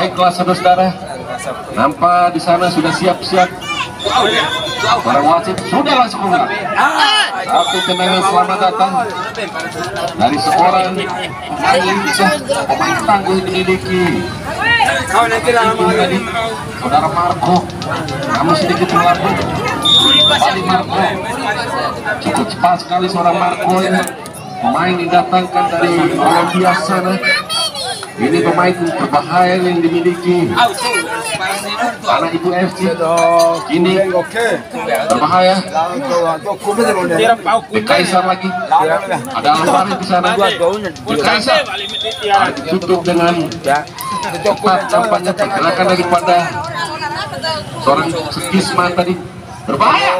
Baiklah saudara-saudara, nampak di sana sudah siap-siap. Para wasit sudah langsung mulai. Satu tendangan selamat datang dari seorang pemain tangguh dimiliki tadi saudara Marco, namun sedikit terlambat. Kembali Marco, cukup cepat sekali seorang Marco ini, pemain didatangkan dari Kolombia sana. Ini pemain berbahaya yang dimiliki anak Ibu FC. Kini berbahaya. Di Kaisar lagi. Ada Alvarez di sana. Di Kaisar ditutup dengan cepat tampaknya pergerakan daripada seorang Sekisman tadi. Berbahaya.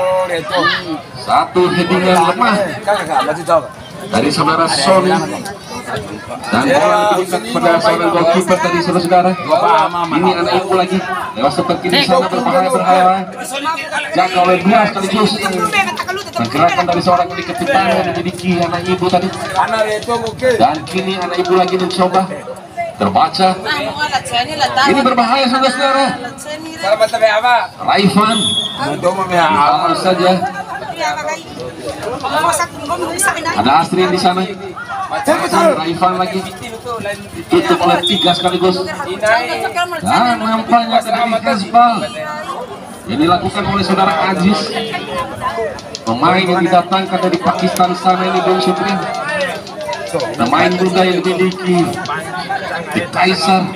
Satu heading yang lemah dari saudara Sony. Dan bola diberikan kepada seorang goalkeeper tadi saudara-saudara. Ini anak Ibu lagi lewat seperti di sana, berbahaya. Jaga oleh dua sekaligus. Pergerakan dari seorang di ketiban yang dimiliki anak Ibu tadi. Dan kini anak Ibu lagi mencoba terbaca. Ini berbahaya saudara-saudara. Raifan aman saja. Ada Astri di sana. Raifan lagi tutup oleh tiga sekaligus. Dan nampaknya terjadi hasbal yang dilakukan oleh saudara Aziz, pemain yang didatangkan dari Pakistan sana. Ini Bung Supri, pemain muda yang dimiliki di Kaisar,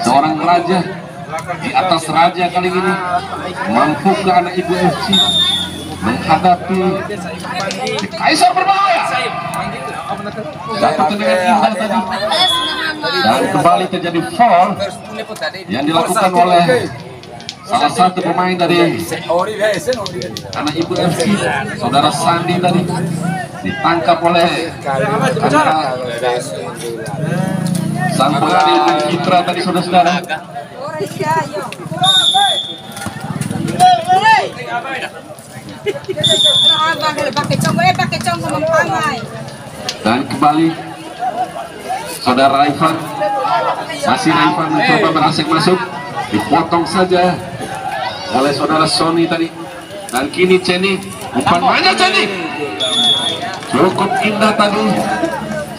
seorang raja di atas raja kali ini. Mampukah anak Ibu FC menghadapi di Kaisar berbahaya? Satu tendangan indah tadi, dan kembali terjadi foul yang dilakukan oleh salah satu pemain dari anak Ibu FC, saudara Sandi tadi. Ditangkap oleh sang pengadil Citra tadi saudara-saudara. Dan kembali saudara Raifan, masih Raifan mencoba berasik masuk, dipotong saja oleh saudara Sony tadi. Dan kini Ceni, umpan banyak Ceni, cukup indah tadi,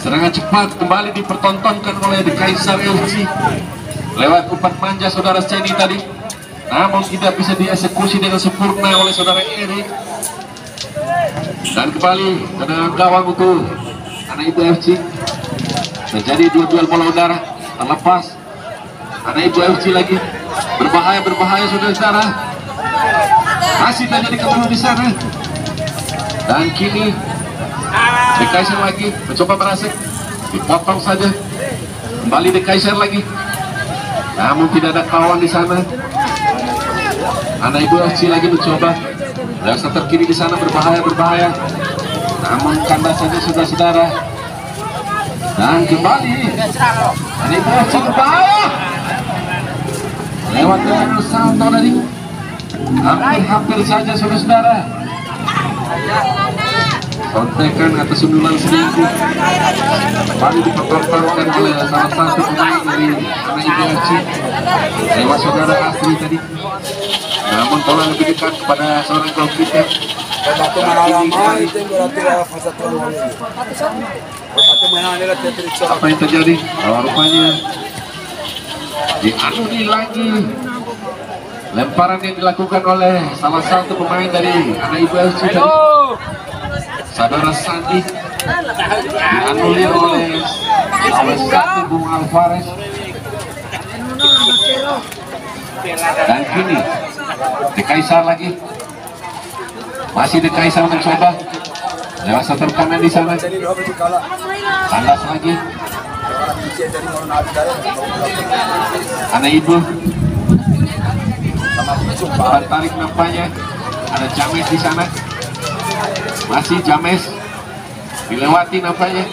serangan cepat kembali dipertontonkan oleh The Kaisar FC lewat umpan manja saudara Ceni tadi, namun tidak bisa dieksekusi dengan sempurna oleh saudara Erik. Dan kembali tendangan gawang untuk anak Ibu FC. Terjadi dua duel bola udara terlepas. Anak Ibu FC lagi berbahaya saudara-saudara. Masih terjadi ketemuan di sana. Dan kini The Kaisar lagi mencoba berasik, dipotong saja. Kembali The Kaisar lagi, namun tidak ada kawan di sana. Anak Ibu FC lagi mencoba. Dan seter kiri di sana berbahaya, namun kandas saja saudara-saudara. Dan kembali anak Ibu FC berbahaya lewat dari salto tadi, hampir saja saudara-saudara. Kontekan atas sundulan sedikit kembali dipertontonkan oleh salah satu pemain dari anak Ibu FC lewat saudara Astri tadi, namun bola lebih dekat kepada seorang goalkeeper. Apa yang terjadi? Rupanya dianuli lagi lemparan yang dilakukan oleh salah satu pemain dari anak Ibu FC tadi, saudara Sandi, dianulir oleh satu Bung Alvarez. Dan kini The Kaisar lagi, masih The Kaisar mencoba lewat setel kanan di sana. Kandas lagi anak Ibu, tarik nampaknya ada James di sana. Masih James dilewati nampaknya,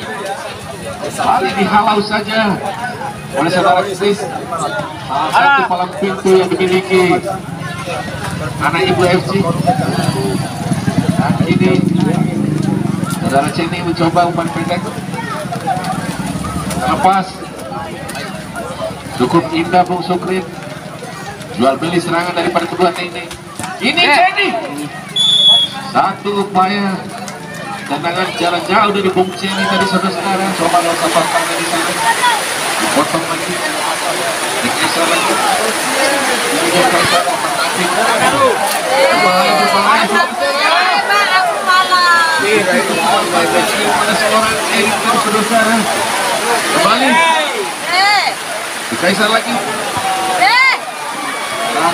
kali dihalau saja oleh saudara Chris, salah satu palang pintu yang dimiliki anak Ibu FC. Dan ini saudara Ceni mencoba umpan pendek, lepas Cukup indah Bung Sukrit. Jual beli serangan daripada kedua tim ini. Ini Ceni. Satu upaya tendangan jarak jauh dari Bung Ceni tadi saudara-saudara. Coba lo sabarkan dari sana. Dipotong lagi. Dikisar lagi. Ini dia Kaisar bertanding. Berbahaya. Pada seorang Erik dan saudara. Kembali. Kaisar lagi.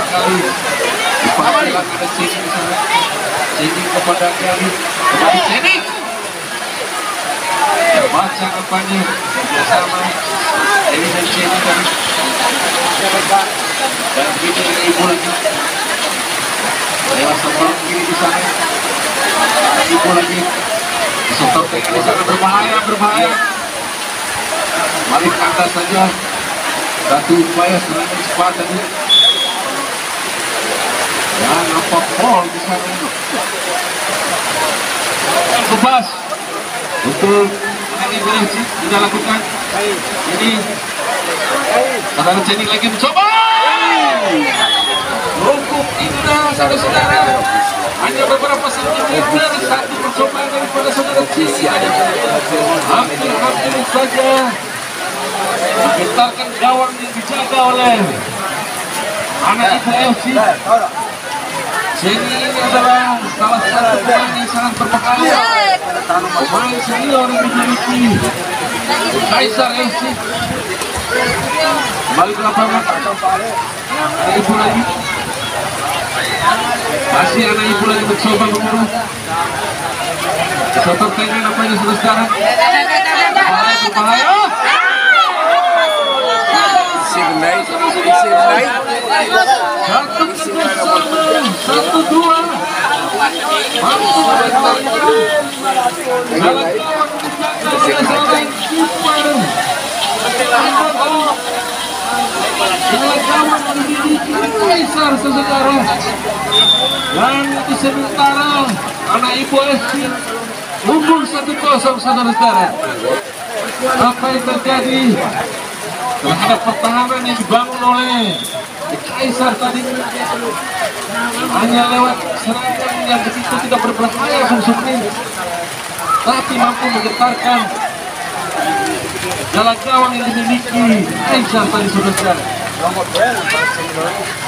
Kali dipakai lagi ada Ceni di sana. Ceni kepada Kelly. Kembali Ceni. Terbaca apanya bersama Kelly dan Ceni tadi. Dan ini ibu lagi. Lewat sebelum kiri di sana. Ibu lagi. Setor di sana berbahaya. Balik ke atas saja. Satu upaya serangan cepat tadi. Dan nampak gol di sana. Bebas untuk ini boleh tidak lakukan. Ini saudara Ceni lagi mencoba. Cukup indah saudara-saudara. Hanya beberapa sentimeter satu percobaan daripada saudara Ceni. Hampir saja menggetarkan gawang yang dijaga oleh anak ibu FC. Ceni ini adalah salah satu pemain yang sangat berbahaya. Pemain senior yang dimiliki Kaisar FC. Kembali ke lapangan. Anak ibu lagi. Masih anak ibu lagi mencoba mengurus. Setor tengen apanya saudara. Berbahaya. Satu dua. Kaisar saudara. Dan itu sementara anak ibu FC unggul 1-0 saudara-saudara. Apa yang terjadi terhadap pertahanan yang dibangun oleh Kaisar tadi hanya lewat serangan yang begitu tidak berbahaya Bung Sukri, tapi mampu menggetarkan jalan gawang yang dimiliki Kaisar tadi saudara.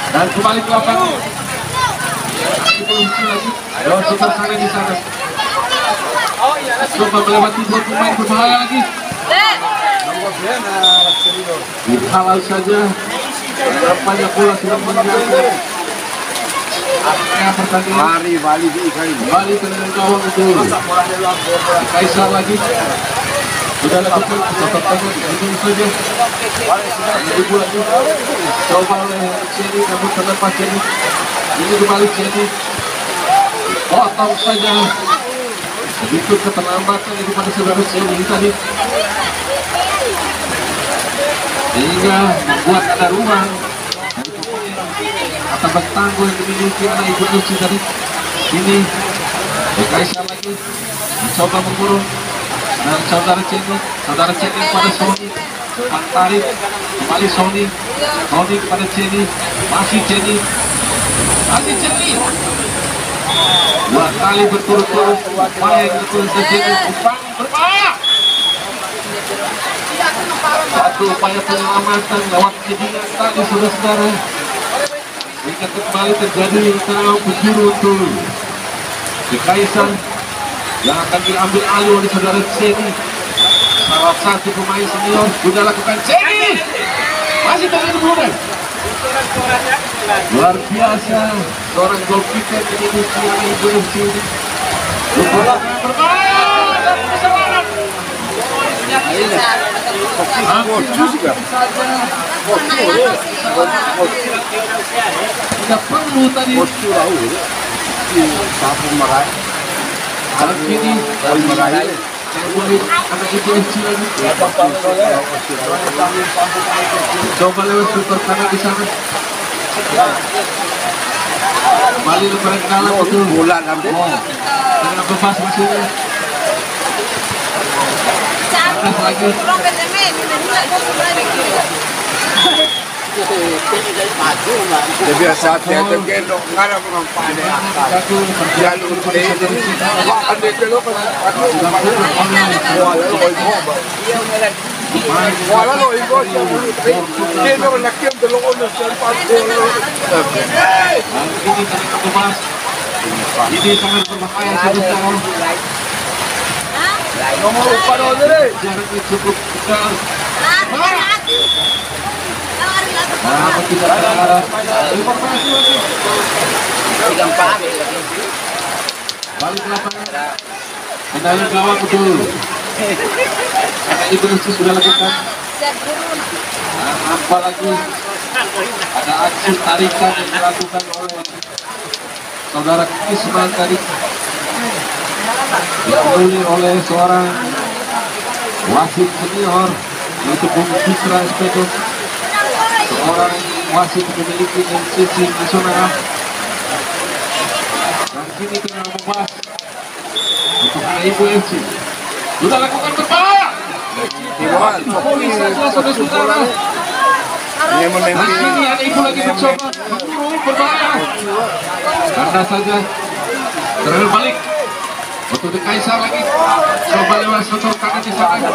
Dan kembali ke lapangan. Lewat sebelah sana di sana. Coba melewati dua pemain berbahaya lagi. Dihalau saja. Nampaknya bola sudah meninggalkan area pertandingan. Kembali ke dalam gawang itu. Kaisar lagi. Sudah lakukan tetap tangan begini saja. Ibu lagi. Coba oleh Ceni, namun terlepas Ceni. Ini kembali Ceni. Potong saja. Begitu keterlambatan daripada saudara Ceni tadi. Sehingga membuat ada ruang atau bertangguh yang dimiliki anak ibu Lucy tadi. Ini Kaisar lagi mencoba mengurung dan saudara Ceni pada Sony tarik kembali Sony kepada Ceni, masih Ceni dua kali berturut-turut upaya yang berturut-turut Ceni berbahaya. Satu upaya penyelamatan lewat kedingan tadi saudara-saudara, sehingga kembali terjadi terlalu penjuru untuk Kaisar yang akan diambil alih oleh saudara Ceni. Salah satu pemain senior sudah lakukan. Ceni masih dengan kemudian luar biasa seorang gol kicker dimiliki oleh ibu FC ini. Berbahaya dan kesalahan. Tidak perlu tadi. Kini anak ibu FC lagi. Coba lewat super kanan di sana. Kembali lebaran dalam itu. Dengan bebas masuknya. Lagi. Dia biasa dia tergelok ngarap orang pandai akal. Jalur dia ada gelok wala lo igo dia no nakiam de lo ono sempat ini sangat berbahaya sebentar. nomor upano deh Jaraknya cukup besar. Balik ke lapangan. Kendali gawang betul. Itu sudah lakukan. Apalagi ada aksi tarikan yang dilakukan oleh saudara Ismail tadi, diambil oleh seorang wasit senior yaitu Bung Kisra Espedo, seorang wasit memiliki NCC nasional, dan kini tengah membahas untuk Ibu FC. Sudah lakukan berbahaya. Polis saja saudara-saudara. Ini ada Ibu lagi mencoba memburu berbahaya. Karena saja terlalu balik. Untuk di Kaisar lagi coba lewat setor kanan di sana.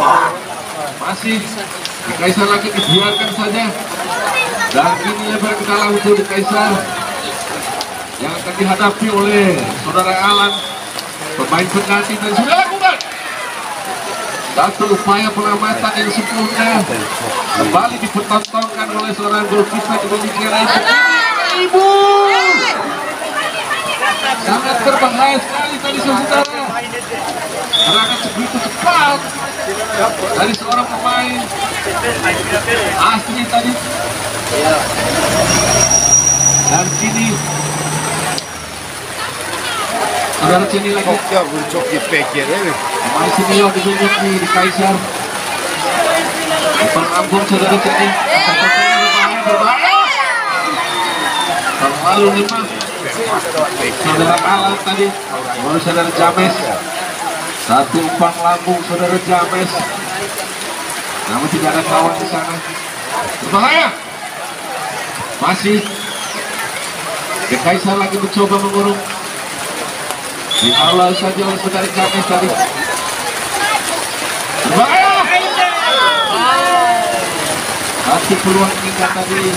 Masih di Kaisar lagi dibiarkan saja. Dan ini lebar ke dalam untuk di Kaisar yang akan dihadapi oleh saudara Alan, pemain pengganti, dan sudah lakukan satu upaya pengamatan yang sempurna. Kembali dipertontonkan oleh seorang golkiper Indonesia Ibu. Sangat berbahaya sekali tadi saudara. Serangan sebegitu cepat dari seorang pemain asli tadi. Dan kini saudara sini lagi pemain senior dimiliki di Kaisar. Depan Ambon saudara sini. Berbahaya. Terlalu lemah. Saudara Alan tadi, baru saudara James, satu umpan lambung saudara James, namun tidak ada kawan di sana. Berbahaya. Masih The Kaisar lagi mencoba mengurung, dihalau saja oleh saudara James tadi. Berbahaya. Satu peluang ingat tadi.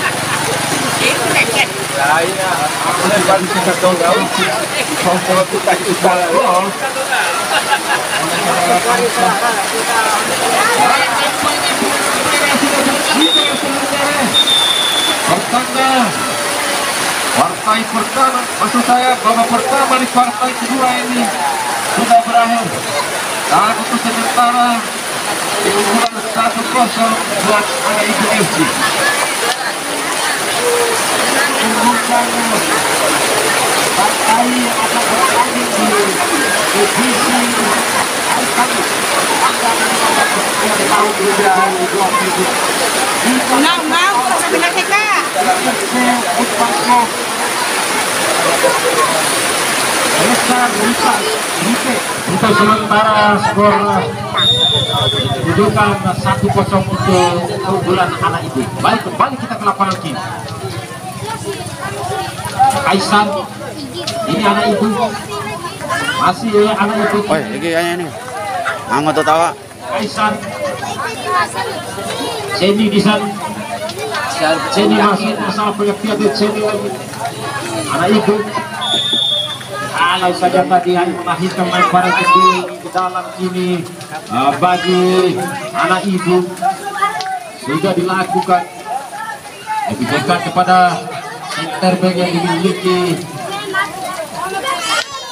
Pertanda partai pertama, maksud saya babak pertama di partai kedua ini sudah berakhir. Dan untuk sementara keunggulan 1-0 buat anak Ibu FC. Partai akan bertanding di divisi tahun 2020. Untuk sementara skor kedudukan 1-0 untuk keunggulan anak Ibu. Baik, kembali kita ke lapangan kini. Kaisar, ini anak Ibu, masih anak Ibu. Oh, ini kayaknya nih. Anggot tawa. Kaisar, Ceni di sana. Ceni masih bersama pihak Ceni lagi. Anak Ibu, kalau saja tadi hanya melahirkan lemparan ke dalam ini bagi anak Ibu sudah dilakukan lebih dekat kepada center yang dimiliki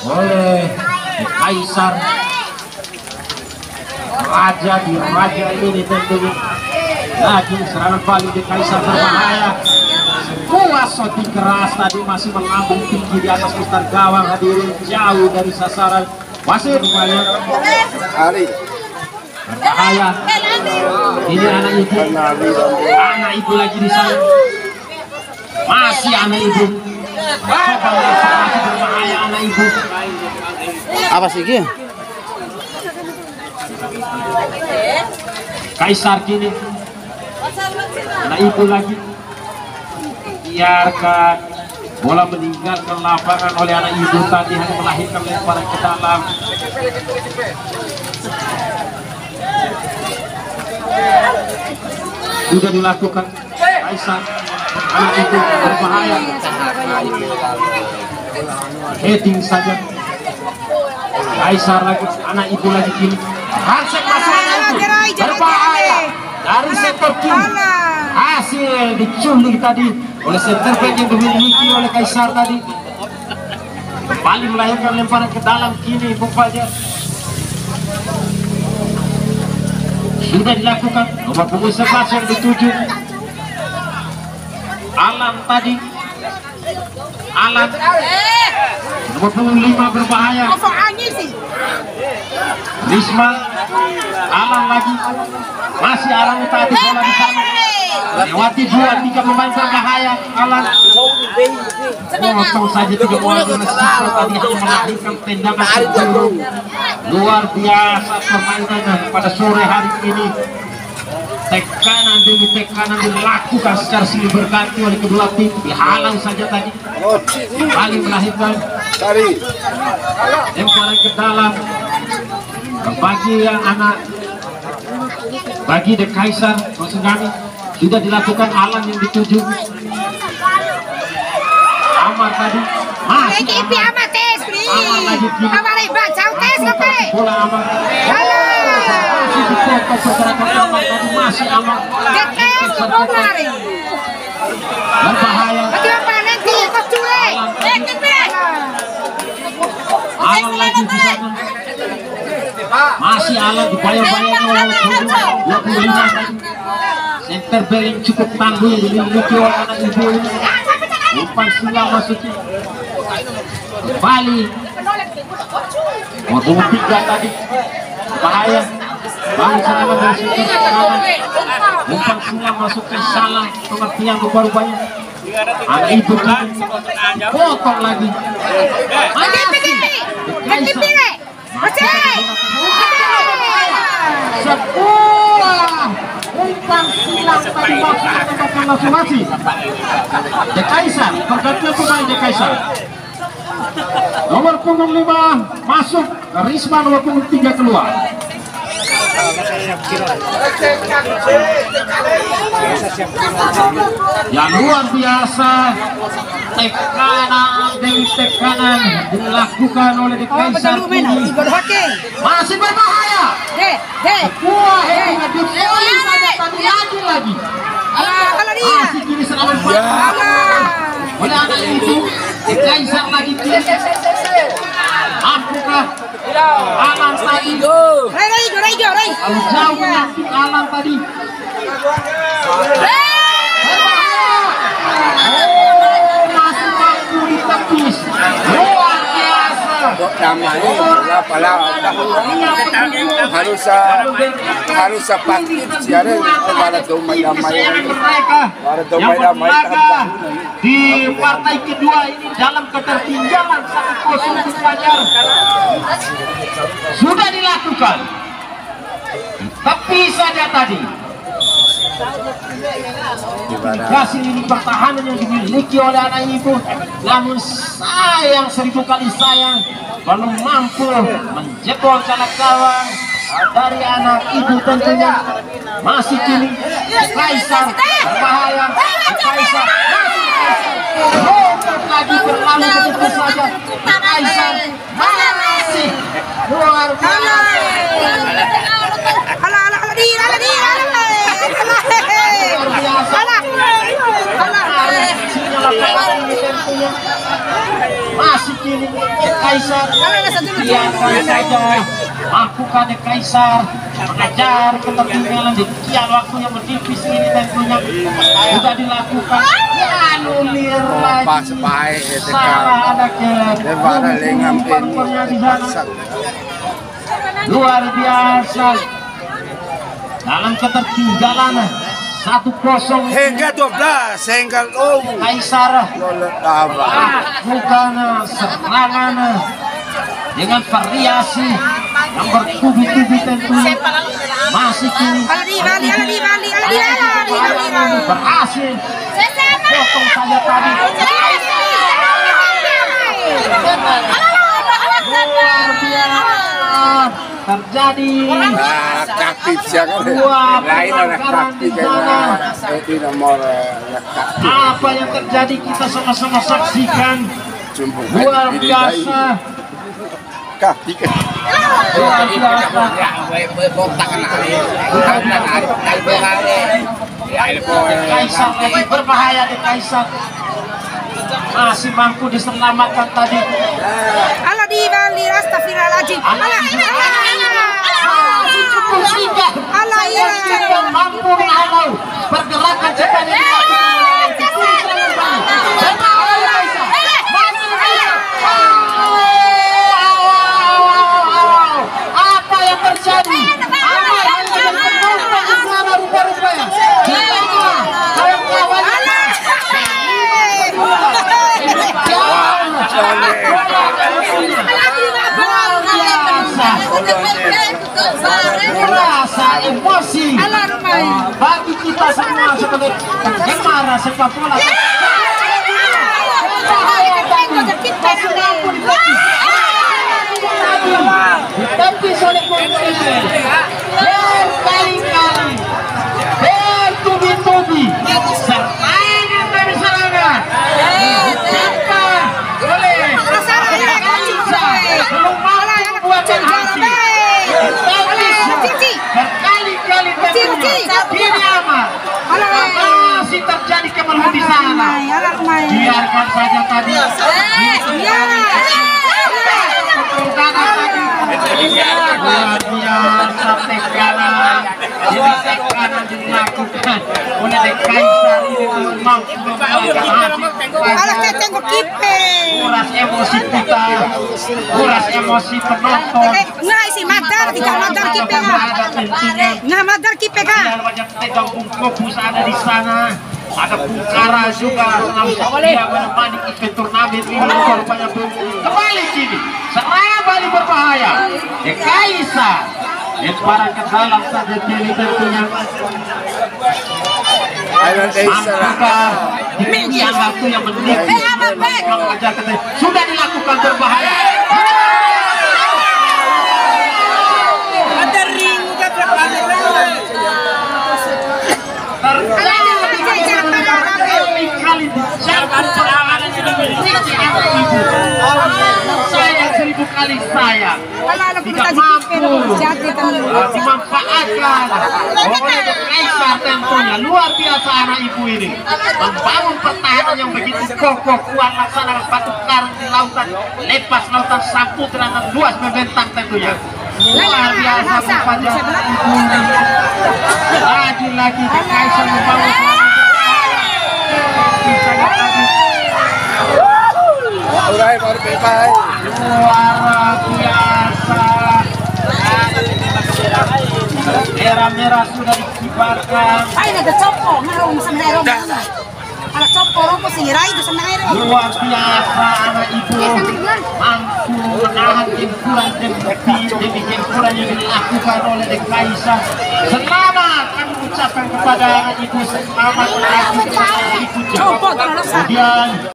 oleh Kaisar. Raja di Raja ini tentunya lagi serangan balik di Kaisar berbahaya. Sebuah shooting keras tadi masih melambung tinggi di atas pusar gawang, hadirin jauh dari sasaran. Masih rupanya berbahaya. Ini anak Ibu lagi di sana. Masih anak Ibu. Coba masih berbahaya anak Ibu. Apa sih ini? Kaisar kini Nah itu lagi biarkan bola meninggalkan lapangan oleh anak ibu tadi, hanya melahirkan lemparan ke dalam. Sudah dilakukan Kaisar, anak itu berbahaya, heading saja. Kaisar lagi, anak ibu lagi kini. Hansek masuk anak itu berbahaya dari sektor kiri. Hasil diculik tadi oleh center back yang dimiliki oleh Kaisar tadi. Kembali melahirkan lemparan ke dalam kini Bung Fajar. Sudah dilakukan nomor punggung 11 yang dituju Alam tadi. Alam nomor punggung 5 berbahaya. Risma, Alam lagi, masih Alam tadi bola di sana. Lewati 2-3 pemain berbahaya. Alam potong saja 3 bola dengan sisa tadi, hanya melahirkan tendangan penjuru. Luar biasa permainannya pada sore hari ini. Tekanan demi tekanan dilakukan secara silih berganti oleh kedua tim, dihalang saja tadi. Kembali melahirkan lemparan ke dalam bagi yang anak, bagi The Kaisar Kosengani. Sudah dilakukan Alan yang dituju Amar tadi, masih Amar lagi kini. Bola Amar masih dipotong pergerakan Amar tadi, masih Amar berbahaya. Alan lagi di sana, masih Alan dibayang-bayang oleh 25 tadi. Center back yang cukup tangguh yang dimiliki oleh anak ibu ini. Umpan silang masuknya kembali nomor 3 tadi, bahaya. Bang sana masukkan serangan, umpan silang masukkan salah pengertian rupa-rupanya. Anak ibu ini potong lagi. Sebuah umpan silang tadi masing-masing. The Kaisar, pergantian pemain The Kaisar. Nomor punggung 5 masuk, Risma nomor punggung 3 keluar. Yang luar biasa, tekanan demi tekanan dilakukan oleh The Kaisar ini. Masih berbahaya. Wah, heading dipolis saja tadi lagi. Masih kini serangan oleh anak itu. The Kaisar lagi kini. Mampukah Alan tadi? Kalau jauh menyamping Alan tadi. Masih mampu ditepis. Luar biasa. harus seperti siapa pada domai di partai kedua ini dalam ketertinggalan 1-0 untuk Fajar. Sudah dilakukan, tapi saja tadi hasil ini pertahanan yang dimiliki oleh anak ibu, namun sayang 1000 kali sayang belum mampu menjebol calak gawang dari anak ibu tentunya. Masih kini Kaisar berbahaya. Kaisar lompat lagi berlalu begitu saja. Kaisar masih luar biasa. Masih kini Kaisar biarkan saja, mampukah The Kaisar mengejar ketertinggalan di kian waktu yang menipis ini tentunya. Sudah dilakukan, anulir lagi salah ada luar biasa dalam ketertinggalan 1-0 hingga 12 hingga Kaisar bukan serangan dengan variasi yang bertubi-tubi tentunya. Masih kini berhasil. Potong saja tadi. Luar biasa terjadi Kapit siya kali. Lain na kapit di nomor apa yang terjadi kita sama-sama saksikan. Luar biasa. kapit. Luar biasa. Kaisar lagi berbahaya di Kaisar. Masih mampu diselamatkan tadi. Ala di bali astagfirullahaladzim. Ala iya. Mampu menghalau pergerakan cepat ini. Apa yang terjadi? Rasa emosi bagi kita semua sebagai penggemar sepak bola. Ditepis oleh pemain berkali-kali, bertubi-tubi, serangan dari serangan diucapkan oleh belum mampu membuatkan hati. Berkali-kali tentunya ini amat masih terjadi kemelut di sana. Biarkan saja tadi. Luar biasa tekanan. Jadi tekanan dilakukan oleh Kaisar ini mampu membuatkan hati. Kuras emosi kita, kuras emosi penonton. Nggak isi madar, tidak madar kipe nggak madar kipe kah? Banyak tegang Bungkopus ada di sana. Ada Bungkara juga dia menemani event turnamen ini. Banyak kembali sini. Seraya Bali berbahaya. Kaisar lemparan ke dalam saja Kelly tentunya. Mampukah demikian waktu yang meneliti sudah dilakukan berbahaya. Sayang 1000 kali sayang tidak mampu dimanfaatkan oleh Kaisar tentunya. Luar biasa anak ibu ini membangun pertahanan yang begitu kokoh kuat, laksanakan batu karang di lautan lepas, lautan Samudra dan luas membentang tentunya. Luar biasa rupanya ibu ini. Lagi-lagi Kaisar membangun Luar biasa. Merah-merah sudah dikibarkan. Luar biasa anak ibu mampu menahan gempuran yang dilakukan oleh Kaisar. Selamat kami ucapkan kepada anak ibu, selamat menahan ibu. Kemudian